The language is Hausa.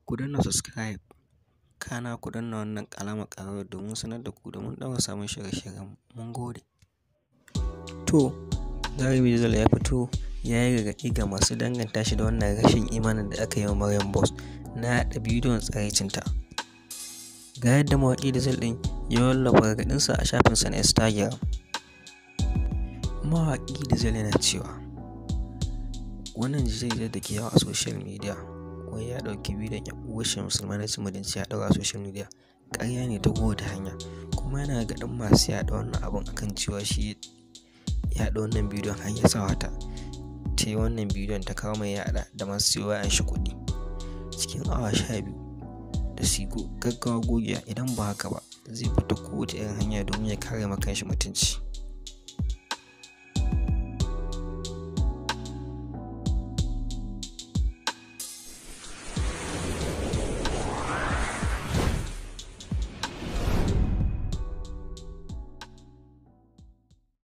ku danna subscribe, kana ku danna wannan alamar ƙararrawa domin sanar da ku da mun ɗaura sabon shirye-shiryen. Mun gode. To, Dezeel ya fito ya yi gargaɗi ga masu danganta shi da wannan rashin imanin da aka yi wa Maryam Boss na yaɗa bidiyon tsiraicinta. Ga yadda mawaƙi Dezeel ɗin ya wallafa gargaɗinsa a shafinsa na Instagram. Mawaƙi Dezeel yana cewa wannan jita-jitar da ke yawa a social media, wai ya ɗauki bidiyon ƴan uwarshi musulma na cin mutunci ya ɗaura a social media, ƙarya ne ta kowace hanya, kuma yana gargaɗin masu yaɗa wannan abun akan cewa shi ya yaɗa wannan bidiyon har ya sa wata ta yi wannan bidiyon ta kawo mai yaɗa da masu siyo ya shi kuɗi cikin awa 12 da sigo gaggawa gogiya, idan ba haka ba zai fita kowace irin hanya domin ya kare ma kanshi mutunci.